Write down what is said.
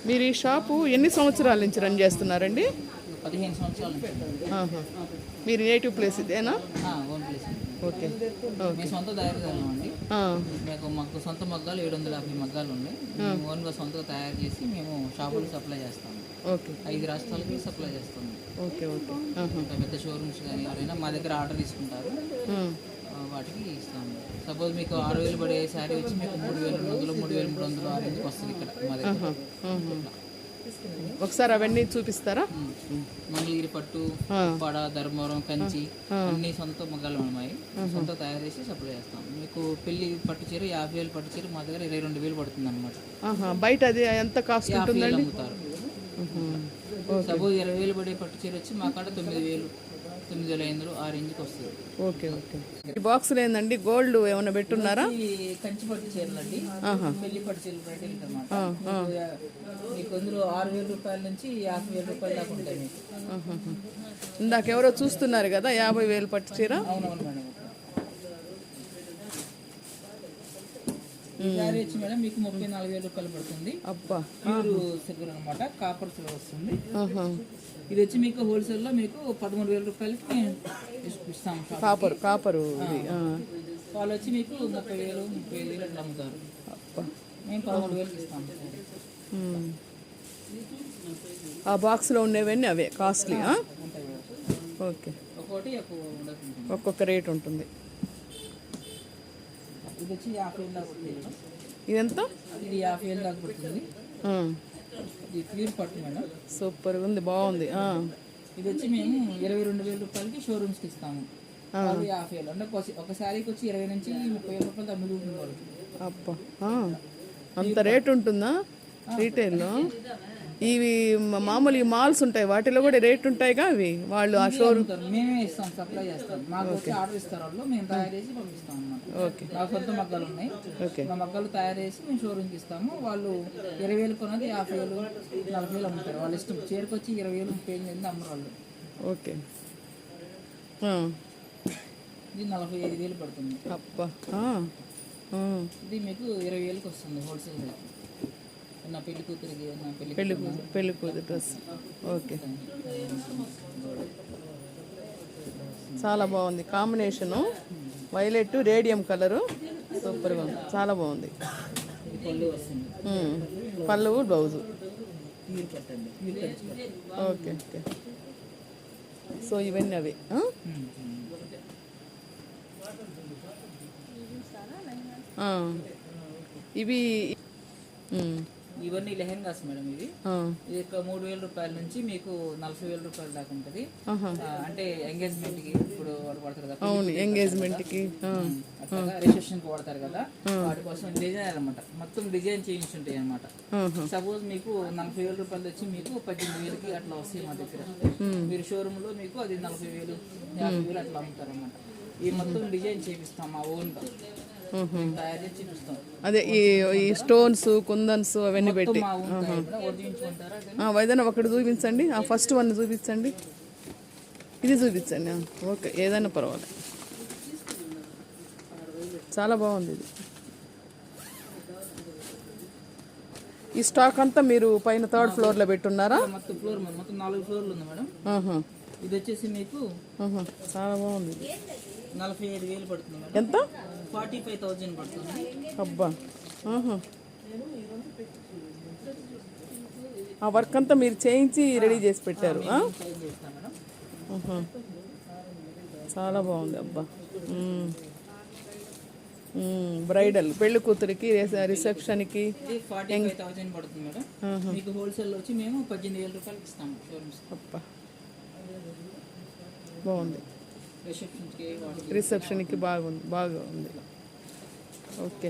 మీరు ఈ షాపు ఎన్ని సంవత్సరాల నుంచి రన్ చేస్తున్నారండి? 15 సంవత్సరాలు. మీరు నేటివ్ ప్లేస్ ఇదేనా? Own place. ఓకే. మేము సొంత తయారీదారులం అండి. మాకు సొంత మగ్గాలు 750 మగ్గాలు ఉన్నాయి. మేము ఓన్గా సొంతగా తయారు చేసి మేము షాపులకు సప్లై చేస్తాము. ఓకే. 5 రాష్ట్రాలకి సప్లై చేస్తాము. ఓకే. ఓకే. పెద్ద షోరూమ్స్ కానీ ఎవరైనా మా దగ్గర ఆర్డర్ తీసుకుంటారు, వాటికి ఇస్తాము. సపోజ్ మీకు 6,000 పడే శారీ వచ్చి మీకు 3,200, 3,300 ఆ రేంజ్కి వస్తుంది ఇక్కడ మా దగ్గర. ఒకసారి అవన్నీ చూపిస్తారా? మంగళగిరి పట్టు, పడ, ధర్మవరం, కంచి అన్ని సొంత మగ్గాలు ఉన్నాయి. సొంత తయారు చేసి సప్లై చేస్తాం. మీకు పెళ్లి పట్టు చీర 50,000 పట్టు చీర మా దగ్గర 22,000 పడుతుంది అనమాట. బయట అది ఎంత కాస్ట్ ఉంటుందండి? అమ్ముతారు. సపోజ్ 20,000 పడే పట్టు చీర వచ్చి మా కాడ 9,000, 9,500 ఆ రేంజ్కి వస్తుంది. ఓకే. ఓకే. ఈ బాక్స్లో ఏందండి గోల్డ్ ఏమైనా పెట్టున్నారా? కంచి పట్టు చీరలు అండి, పెళ్లి పట్టు చీరలు రేట్ అనమాట. మీకు అందులో 6,000 రూపాయల నుంచి 50,000 రూపాయల దాకా ఉంటాయి మీకు. ఇందాక ఎవరో చూస్తున్నారు కదా 50,000 పట్టు చీర. అవునవును మేడం. ఈ శారీ వచ్చి మేడం మీకు 34,000 రూపాయలు పడుతుంది. అబ్బా. సిల్వర్ అనమాట, కాపర్ సిల్వర్ వస్తుంది. ఇది వచ్చి మీకు హోల్సేల్ లో మీకు 13,000 రూపాయలకి ఇస్తాం. కాపరు వాళ్ళు వచ్చి మీకు 30,000, 35,000 అట్లా అమ్ముతారు. మేము 13,000కి ఇస్తాం. ఆ బాక్స్లో ఉండేవన్నీ అవే కాస్ట్లీ. ఓకే. ఒక్కొక్క రేట్ ఉంటుంది. ఇది వచ్చి 50,000 దాకా పడుతుంది. ఇదెంత? ఇది 50,000 దాకా పడుతుంది. ఇది ప్యూర్ పట్టు మేడం. సూపర్ ఉంది, బాగుంది. ఇది వచ్చి మేము 22,000 రూపాయలకి షోరూమ్స్కి ఇస్తాము. 50,000 అంటే ఒక శారీకి వచ్చి 20 నుంచి 30,000 రూపాయలు అమ్ముతుంది వాళ్ళకి. అబ్బా, అంత రేట్ ఉంటుందా రీటైల్లో? ఇవి మామూలు ఈ మాల్స్ ఉంటాయి, వాటిలో కూడా రేట్ ఉంటాయిగా అవి. వాళ్ళు ఆ షోరూమ్ మేమే ఇస్తాం, సప్లై చేస్తాం. మాకు వచ్చి ఆర్డర్ ఇస్తారు వాళ్ళు, మేము తయారు చేసి పంపిస్తాం అన్నమాట. ఓకే. మా సొంత మగ్గాలు ఉన్నాయి. ఓకే. మా మగ్గాలు తయారు చేసి మేము షోరూమ్కి ఇస్తాము. వాళ్ళు 20,000 కొన్నది 50,000, 40,000 అమ్ముతారు. వాళ్ళు ఇష్టం. చీరకు వచ్చి 20,000, 30,000 అమ్మరు వాళ్ళు. ఓకే. ఇది 45,000 పడుతుంది. అబ్బా. ఇది మీకు 20,000కి వస్తుంది హోల్సేల్ రేట్. నా పెళ్లి కూతురికి, నా పెళ్లి కూతురు డ్రెస్. ఓకే. చాలా బాగుంది కాంబినేషను, వైలెట్ రేడియం కలరు, సూపర్గా ఉంది, చాలా బాగుంది. పళ్ళు, బ్లౌజు. ఓకే. ఓకే. సో ఇవన్నీ అవి. ఇవి ఇవన్నీ లెహెంగాస్ మేడం. ఇది 3,000 రూపాయల నుంచి మీకు 40,000 రూపాయల దాకా ఉంటుంది. అంటే ఎంగేజ్మెంట్ కి ఇప్పుడు వాడతారు కదా, ఎంగేజ్మెంట్ కి, రిసెప్షన్ కి వాడతారు కదా, వాటి కోసం డిజైన్ అనమాట. మొత్తం డిజైన్ చేయించి ఉంటాయి అనమాట. సపోజ్ మీకు 40,000 రూపాయలు వచ్చి మీకు 18,000కి అట్లా వస్తాయి మా దగ్గర. మీరు షోరూమ్ లో మీకు అది 40,000, 50,000 అట్లా అమ్ముతారు అనమాట. ఈ మొత్తం డిజైన్ చేపిస్తాం మా ఓన్ గా, తయారు చేసి చూపిస్తాం. అదే ఈ స్టోన్స్, కుందన్స్ అవన్నీ పెట్టి. ఏదైనా ఒకటి చూపించండి, ఆ ఫస్ట్ వన్ చూపించండి, ఇది చూపించండి. ఓకే, ఏదైనా పర్వాలేదు, చాలా బాగుంది ఇది. ఈ స్టాక్ అంతా మీరు పైన 3rd ఫ్లోర్లో పెట్టున్నారా? మొత్తం 4 ఫ్లోర్లు ఉంది మేడం. ఇది వచ్చేసి మీకు చాలా బాగుంది. 45,000 పడుతుంది మేడం. ఎంత? 45,000 పడుతుంది. అబ్బా. ఆ వర్క్ అంతా మీరు చేయించి రెడీ చేసి పెట్టారు. చాలా బాగుంది. అబ్బా. బ్రైడల్ పెళ్లి కూతురికి, రిసెప్షన్కి 45,000 పడుతుంది మేడం. మీకు హోల్సేల్ వచ్చి మేము 18,000 రూపాయలకి ఇస్తాము షోరూమ్స్. అబ్బా, బాగుంది. రిసెప్షన్కి బాగా ఉంది. ఓకే.